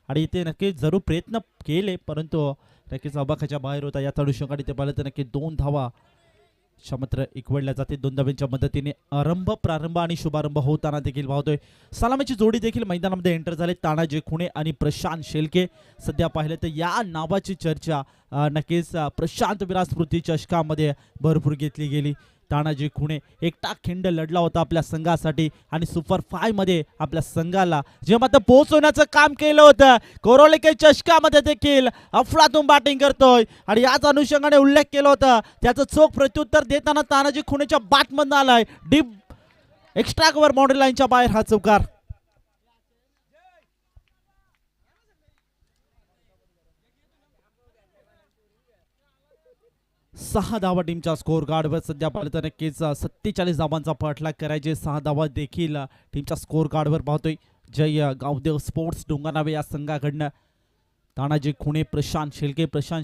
आणि इथे नक्कीच जरूर प्रयत्न केले परंतु नक्कीच अबाखाच्या बाहेर होता या अनुषंगाने ते पाहिलं तर नक्की 2 धावा मात्र इकवडल्या जाते 2 धावांच्या मदतीने प्रारंभ आणि शुभारंभ होताना देखील पाहतोय सलामीची जोडी देखील मैदानामध्ये एंटर झाले तानाजी खुणे आणि प्रशांत शेळके सध्या पाहिलं तर या नावाची चर्चा नक्कीच प्रशांत विराज स्मृती चषकामध्ये भरपूर घेतली गेली तानाजी खुणे एकटा खिंड लढला होता आपल्या संघासाठी आणि सुपर 5 मध्ये आपल्या संघाला जे मात्र पोहोचवण्याचं काम केलं होतं कोरोलेके चषकामध्ये देखील अफलातून बॅटिंग करतोय आणि याच अनुषंगाने उल्लेख केला होता त्याचं चोख प्रत्युत्तर देताना तानाजी खुणेच्या बॅटमधून आलाय डीप एक्स्ट्रा कव्हर बाउंड्री लाईनच्या बाहेर हा चौकार 6 धावा टीमच्या स्कोर कार्डवर सध्या पाहिलं तर नक्कीच 47 धावांचा पाठलाग करायचे 6 धावा देखील टीमच्या स्कोर कार्डवर पाहतोय जय गावदेव स्पोर्ट्स डोंगरनावे या संघाकडनं तानाजी खुणे प्रशांत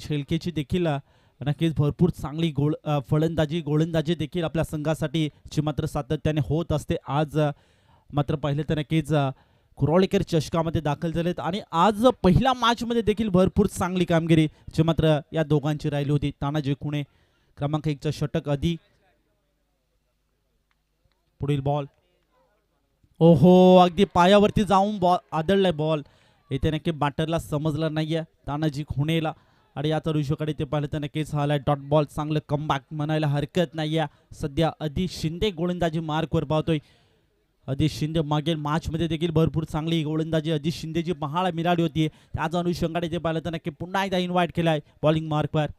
शेळकेची देखील नक्कीच भरपूर चांगली गोलंदाजी देखील आपल्या संघासाठी जी मात्र सातत्याने होत असते आज मात्र पाहिलं तर नक्कीच कुरोळेकर चषकामध्ये दाखल झालेत आणि आज पहिल्या मॅचमध्ये देखील भरपूर चांगली कामगिरी जी मात्र या दोघांची राहिली होती तानाजी खुणे क्रमांक 1चं षटक आधी पुढील बॉल ओहो अगदी पायावरती जाऊन बॉल आदळलाय बॉल इथे नक्की बॅटरला समजलं नाहीये तानाजी खुणेला आणि या तरुषकडे ते पाहिलं तर नक्कीच हालाय डॉट बॉल चांगलं कमबॅक म्हणायला हरकत नाहीये सध्या आदिश शिंदे गोलंदाजी मार्कवर पाहतोय आदिश शिंदे मागील मॅचमध्ये देखील भरपूर चांगली गोलंदाजी आदिश शिंदेची पहाळा मिळाली होती त्याच अनुषंगाने ते पाहिलं तर नक्की पुन्हा एकदा इन्व्हाइट केलाय बॉलिंग मार्कवर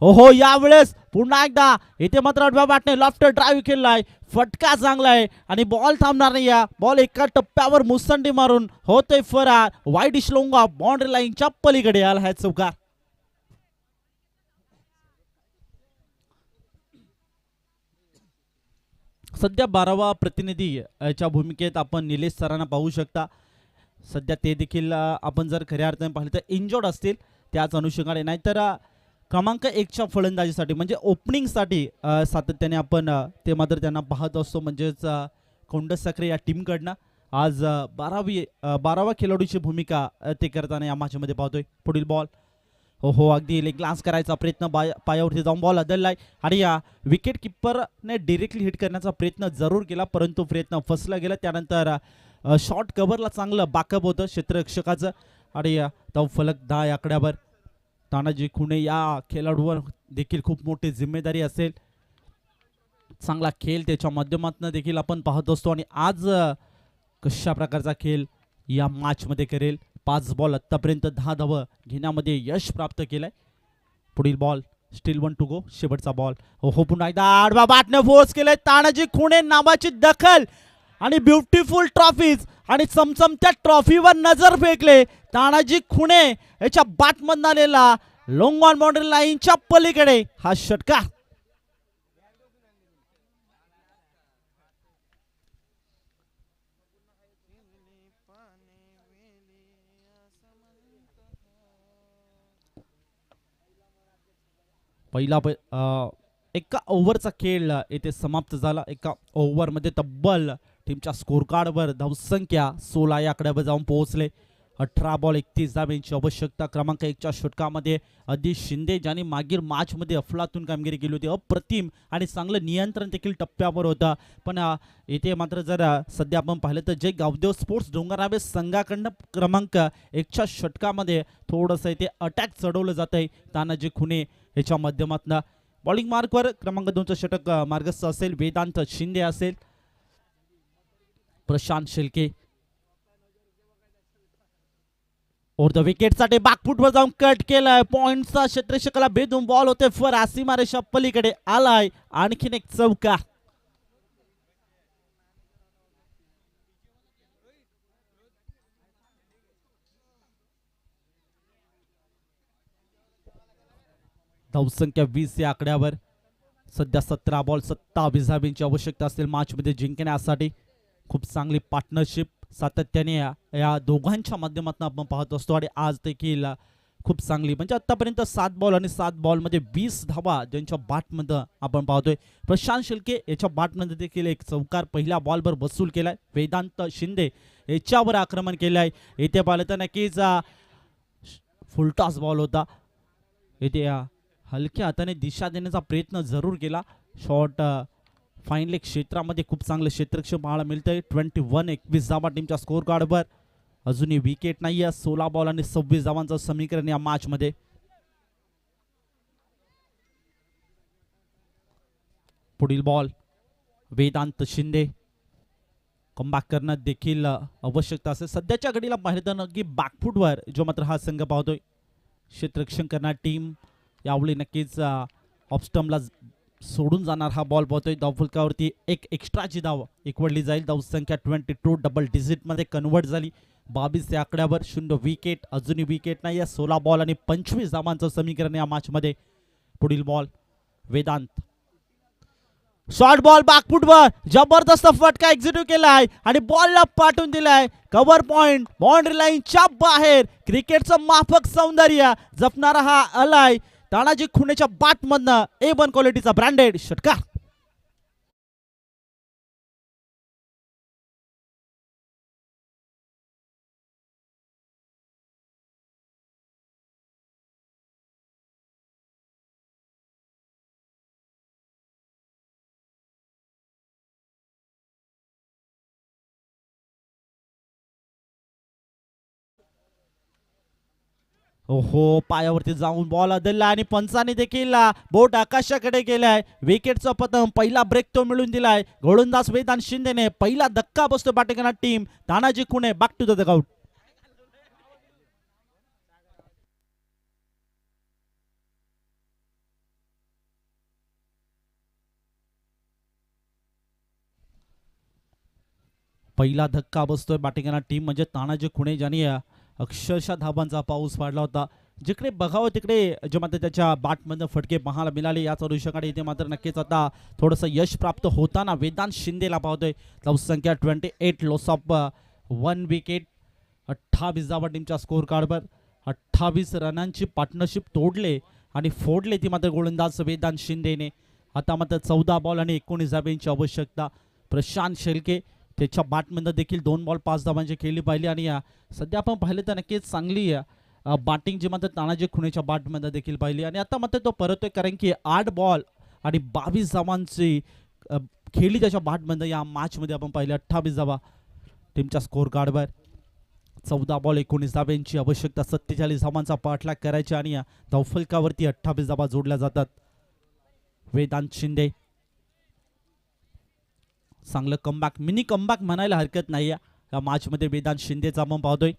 हो यावेळेस पुन्हा एकदा इथे मात्र आडव्या बॅटने लॉफ्टर ड्राईव्ह केलाय फटका चांगलाय आणि बॉल थांबणार नाही बॉल एका टप्प्यावर मुसंडी मारून होतोय फरार वाईड श्लोंगा बाउंड्री लाईनच्या पलीकडे आला आहे चौकार सध्या 12वा प्रतिनिधी च्या भूमिकेत आपण निलेश सरांना पाहू शकता सध्या ते देखील आपण जर खऱ्या अर्थाने पाहिलं तर इंजर्ड असतील त्याच अनुषंगाने नाहीतर क्रमांक 1च्या फलंदाजीसाठी म्हणजे ओपनिंगसाठी सातत्याने आपण ते मात्र त्यांना पाहत असतो म्हणजेच कोंडसाखरे या टीमकडनं आज 12वा खेळाडूची भूमिका ते करताना या मॅचमध्ये पाहतोय पुढील बॉल हो अगदी लेग ग्लास करायचा प्रयत्न पायावरती जाऊन बॉल अदललाय आणि या विकेट किपरने डिरेक्टली हिट करण्याचा प्रयत्न जरूर केला परंतु प्रयत्न फसला गेला त्यानंतर शॉर्ट कव्हरला चांगलं बॅकअप होतं क्षेत्ररक्षकाचं आणि तो फलक 10 आकड्यावर तानाजी खुणे या खेळाडूवर देखील खूप मोठी जिम्मेदारी असेल चांगला खेळ त्याच्या माध्यमातून देखील आपण पाहत असतो आणि आज कशा प्रकारचा खेळ या मॅचमध्ये करेल 5 बॉल आतापर्यंत 10 धावा घेण्यामध्ये यश प्राप्त केलंय पुढील बॉल स्टील 1 टू गो शेवटचा बॉल हो पुन्हा एकदा आडवा बॅटने फोर्स केलंय तानाजी खुणे नावाची दखल आणि ब्युटिफुल ट्रॉफीज आणि चमचमत्या ट्रॉफीवर नजर फेकले तानाजी खुणे याच्या बॅटमधून आलेला लॉंग ऑन बाउंड्री लाईनच्या पलीकडे हा षटकार पहिला एका ओव्हरचा खेळ येथे समाप्त झाला एका ओव्हरमध्ये तब्बल टीमच्या स्कोर कार्डवर धावसंख्या 16 या आकड्यावर जाऊन पोहोचले 18 बॉल 31 धावांची आवश्यकता क्रमांक 1च्या षटकामध्ये आदिश शिंदे ज्यांनी मागील मॅचमध्ये अफलातून कामगिरी केली होती अप्रतिम आणि चांगलं नियंत्रण देखील टप्प्यावर होतं पण इथे मात्र जर सध्या आपण पाहिलं तर जे गावदेव स्पोर्ट्स डोंगरनावे संघाकडनं क्रमांक 1च्या षटकामध्ये थोडंसं इथे अटॅक चढवलं जात आहे तानाजी खुणे याच्या माध्यमातून बॉलिंग मार्कवर क्रमांक 2चं षटक मार्गस्थ असेल वेदांत शिंदे असेल प्रशांत शेळके और द विकेटसाठी बॅकफुटवर जाऊन कट केलाय पॉइंटचा क्षेत्ररक्षकाला भेदून बॉल होते फर सीमारेषा पलीकडे आलाय आणखीन एक चौकार धावसंख्या 20 या आकड्यावर सध्या 17 बॉल 27 धावांची आवश्यकता असेल मॅचमध्ये जिंकण्यासाठी खूप चांगली पार्टनरशिप सातत्याने या दोघांच्या माध्यमातून आपण पाहत असतो आणि आज देखील खूप चांगली म्हणजे आतापर्यंत 7 बॉल आणि 7 बॉलमध्ये 20 धावा ज्यांच्या बॅटमध्ये आपण पाहतोय. प्रशांत शिल्के याच्या बॅटमध्ये देखील एक चौकार पहिल्या बॉलवर वसूल केलाय. वेदांत शिंदे याच्यावर आक्रमण केलं आहे. इथे पाहिलं तर नक्कीच फुलटॉस बॉल होता. इथे हलक्या हाताने दिशा देण्याचा प्रयत्न जरूर केला. शॉट फाईनली क्षेत्रामध्ये खूप चांगलं क्षेत्ररक्षण पाहायला मिळतंय. 21-21 धावा टीमच्या स्कोर कार्डवर. अजूनही विकेट नाही आहे. 16 बॉल आणि 26 धावांचं समीकरण या मॅच मध्ये. पुढील बॉल वेदांत शिंदे कमबॅक करणं देखील आवश्यकता असेल. सध्याच्या घडीला पाहिलं तर नक्की बॅकफुटवर जो मात्र हा संघ पाहतोय. क्षेत्ररक्षण करणारी टीम यावेळी नक्कीच ऑफस्टम्पला सोडून जाणार हा बॉल पाहतोय. धावफलकावरती एक एक्स्ट्राची धाव एकवडली जाईल. धावसंख्या 22 डबल डिजिटमध्ये कन्वर्ट झाली. 22 या आकड्यावर 0 विकेट. अजूनही विकेट नाही आहे. 16 बॉल आणि 25 धावांचं समीकरण या मॅचमध्ये. पुढील बॉल वेदांत शॉर्ट बॉल बॅकफुटवर जबरदस्त फटका एक्झिक्यूट केलाय आणि बॉलला पाठवून दिलाय. कव्हर पॉइंट बाउंड्री लाईनच्या बाहेर. क्रिकेटचं माफक सौंदर्य जपणारा हा आलाय तानाजी खुणेच्या बॅटमधनं A1 क्वालिटीचा ब्रँडेड षटकार. ओहो पायावरती जाऊन बॉल अदलला आणि पंचाने देखील बोट आकाशाकडे गेलाय. विकेटचा पतंग पहिला ब्रेक तो मिळून दिलाय. गोलंदाज वेदांत शिंदेने पहिला धक्का बसतो batting team Tanaji Khune. Back to the dugout. पहिला धक्का बसतोय बॅटिंग टीम म्हणजे तानाजी खुणे ज्यांनी अक्षरशः धाबांचा पाऊस पाडला होता. जिकडे बघावं तिकडे जे मात्र त्याच्या बॅटमधनं फटके पाहायला मिळाले. याच अनुषंगाने इथे मात्र नक्कीच आता थोडंसं यश प्राप्त होताना वेदांत शिंदेला पाहतोय. धावसंख्या 28 लॉस ऑफ 1 विकेट. 28 धावा टीमच्या स्कोर कार्डवर. 28 रनांची पार्टनरशिप तोडले आणि फोडले ती मात्र गोलंदाज वेदांत शिंदेने. आता मात्र 14 बॉल आणि 19 धाब्यांची आवश्यकता. प्रशांत शेळके त्याच्या बॅटमध्ये देखील 2 बॉल 5 धावांची खेळली पाहिली आणि सध्या आपण पाहिलं तर नक्कीच चांगली बॅटिंग जी मात्र तानाजी खुणेच्या बॅटमध्ये देखील पाहिली आणि आता मात्र तो परतोय कारण की 8 बॉल आणि 22 धावांची खेळली त्याच्या बॅटमध्ये या मॅचमध्ये आपण पाहिले. 28 धावा टीमच्या स्कोर कार्डवर. 14 बॉल 19 धाब्यांची आवश्यकता. 47 धावांचा पाठलाग करायचा आणि धावफलकावरती 28 धावा जोडल्या जातात. वेदांत शिंदे चांगलं कमबॅक मिनी कमबॅक म्हणायला हरकत नाही या मॅच मध्ये वेदांत शिंदेचा आपण पाहतोय.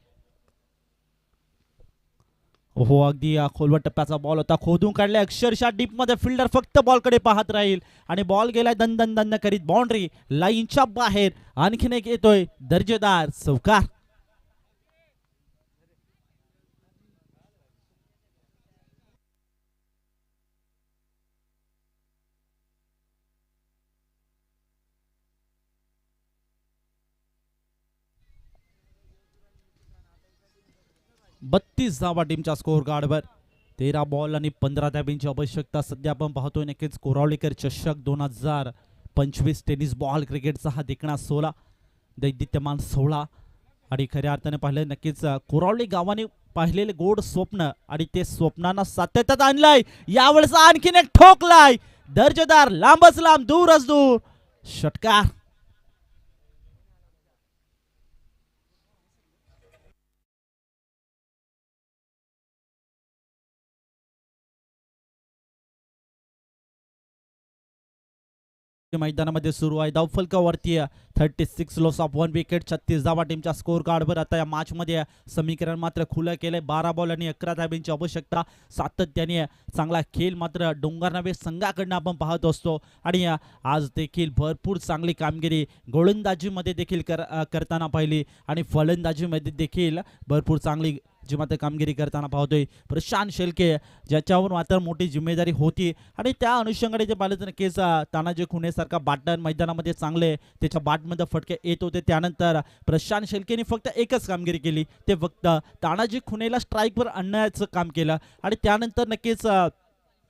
हो अगदी खोलवर टप्प्याचा बॉल होता. खोदून काढले अक्षरशः डीप मध्ये. फिल्डर फक्त बॉलकडे पाहत राहील आणि बॉल गेलाय दन दन दन करीत बाउंड्री लाईनच्या बाहेर. आणखीन एक येतोय दर्जेदार चौकार. बत्तीस धावा टीमच्या स्कोर कार्डवर. 13 बॉल आणि 15 धाब्यांची आवश्यकता. सध्या आपण पाहतोय नक्कीच कोरावलेकर चषक 2025 टेनिस बॉल क्रिकेटचा हा देखणा 16 दैदित्यमान 16 आणि खऱ्या अर्थाने पाहिलं नक्कीच कोरावले गावाने पाहिलेले गोड स्वप्न आणि ते स्वप्नांना सातत्यात आणलंय. यावेळेस आणखीन एक ठोकलाय दर्जेदार लांबच लांब दूरच दूर षटकार. मैदानामध्ये सुरू आहे. धावफलकावरती 36 लॉस ऑफ 1 विकेट. 36 धावा टीमच्या स्कोर कार्डवर. आता या मॅच मध्ये समीकरण मात्र खुलं केलंय. 12 बॉल आणि 11 धाब्यांची आवश्यकता. सातत्याने चांगला खेळ मात्र डोंगरनावे संघाकडनं आपण पाहत असतो आणि आज देखील भरपूर चांगली कामगिरी गोलंदाजीमध्ये देखील करताना पाहिली आणि फलंदाजीमध्ये देखील भरपूर चांगली जी मात्र कामगिरी करताना पाहतोय. प्रशांत शेळके ज्याच्यावर मात्र मोठी जिम्मेदारी होती आणि त्या अनुषंगाने जे पाहिलं तर नक्कीच तानाजी खुनेसारखा बॅटर मैदानामध्ये चांगले त्याच्या बॅटमध्ये फटके येत होते. त्यानंतर प्रशांत शेळकेने फक्त एकच कामगिरी केली, ते फक्त तानाजी खुनेला स्ट्राईकवर आणण्याचं काम केलं. आणि त्यानंतर नक्कीच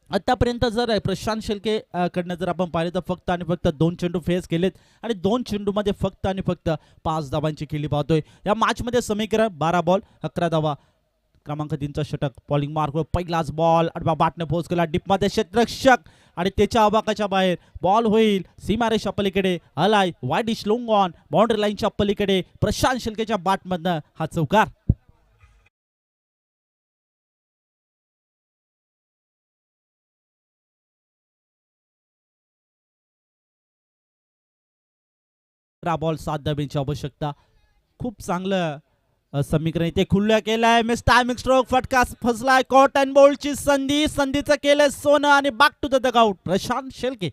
आतापर्यंत जर प्रशांत शेळके कडनं जर आपण पाहिलं तर फक्त आणि फक्त 2 चेंडू फेस केलेत आणि 2 चेंडूमध्ये फक्त आणि फक्त 5 धावांची खेळी पाहतोय. या मॅचमध्ये समीकरण 12 बॉल 11 धावा. क्रमांक 3चा षटक बॉलिंग मार्कवर पहिलाच बॉल आडवा बॅटने पोहोच केला डीपमध्ये क्षेत्ररक्षक आणि त्याच्या आवाकाच्या बाहेर बॉल होईल सीमारेषा पलीकडे आलाय वाईड इश लॉंग ऑन बाउंड्री लाईनच्या पलीकडे प्रशांत शेळकेच्या बॅटमधनं हा चौकार. बॉल 7 धाब्यांची आवश्यकता. खूप चांगलं समीकरण इथे खुल्ल्या केलंय. मिस टायमिंग स्ट्रोक फटका फसलाय. कॉट अँड बोल्डची संधीचं केलंय सोनं आणि back to the dugout Prashant Shelke.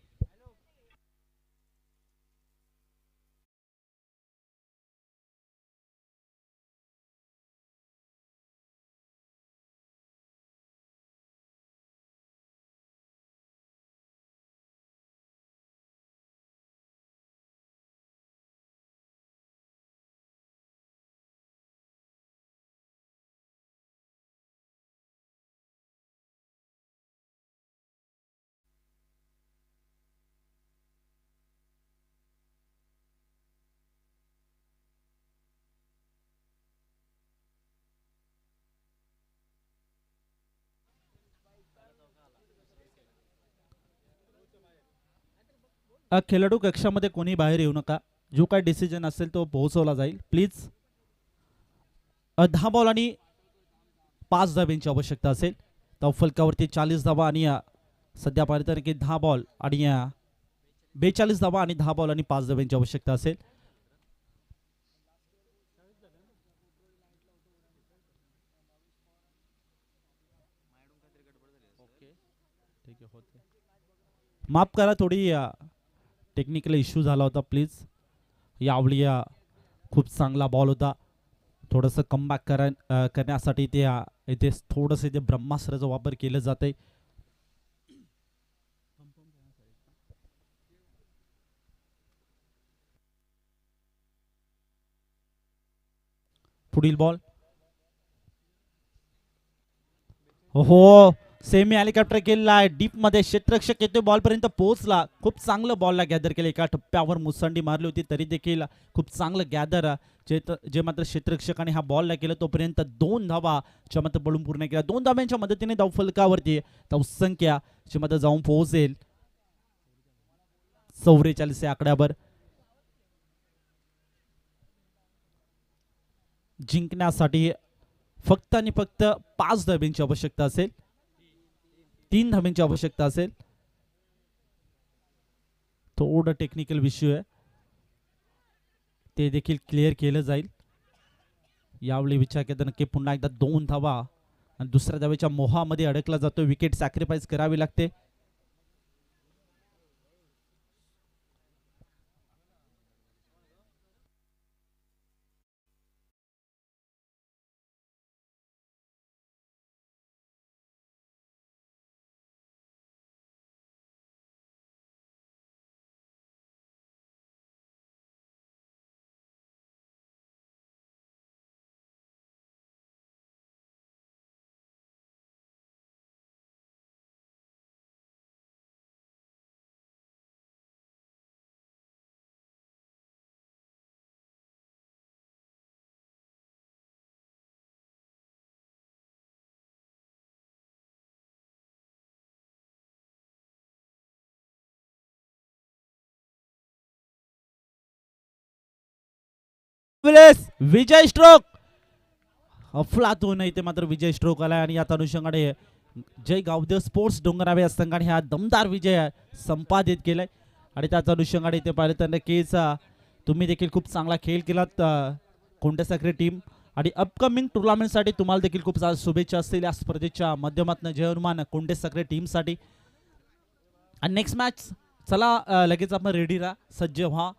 खेळाडू कक्षामध्ये कोणी बाहेर येऊ नका. जो काय डिसिजन असेल तो पोहोचवला जाईल प्लीज. 10 बॉल आणि 5 धाब्यांची आवश्यकता असेल. तर फलकावरती 40 धावा आणि सध्या पाहिलं तर की 10 बॉल आणि 42 धावा आणि 10 बॉल आणि 5 धाब्यांची आवश्यकता असेल. माफ करा थोडी टेक्निकल इश्यू झाला होता प्लीज. यावेळी खूप चांगला बॉल होता. थोडंसं कमबॅक करण्यासाठी ते इथे थोडंसं इथे ब्रह्मास्त्राचा वापर केला जाते. पुढील बॉल हो सेमी हेलिकॉप्टर केलेला आहे. डीप मध्ये क्षेत्ररक्षक येतो बॉल पर्यंत पोहोचला. खूप चांगलं बॉलला गॅदर केलं. एका टप्प्यावर मुसंडी मारली होती तरी देखील खूप चांगलं गॅदर जे मात्र क्षेत्ररक्षकाने हा बॉलला केलं तोपर्यंत 2 धावा च्या मात्र बळून पूर्ण केला. 2 धाव्यांच्या मदतीने धावफलकावरती धावसंख्या ची मात्र जाऊन पोहोचेल 44 या आकड्यावर. जिंकण्यासाठी फक्त आणि फक्त 5 धाब्यांची आवश्यकता असेल. 3 धाब्यांची आवश्यकता असेल. थोडं टेक्निकल इश्यू आहे ते देखील क्लिअर केलं जाईल. यावेळी विचार केला नक्की पुन्हा एकदा 2 धावा आणि दुसऱ्या धावेच्या मोहामध्ये अडकला जातो. विकेट सॅक्रिफाईस करावी लागते. विजय स्ट्रोक अफलातून इथे मात्र विजय स्ट्रोक आलाय आणि या अनुषंगाने जय गावदेव स्पोर्ट्स डोंगरावे या संघाने हा दमदार विजय संपादित केलाय. आणि त्याच अनुषंगाने इथे पाहिलं तर नक्कीच तुम्ही देखील खूप चांगला खेळ केलात कोंडेसाखरे टीम. आणि अपकमिंग टुर्नामेंटसाठी तुम्हाला देखील खूप साऱ्या शुभेच्छा असतील या स्पर्धेच्या माध्यमातून जय हनुमान कोंडेसाखरे टीमसाठी. आणि नेक्स्ट मॅच चला लगेच आपण रेडी राहा सज्ज व्हा.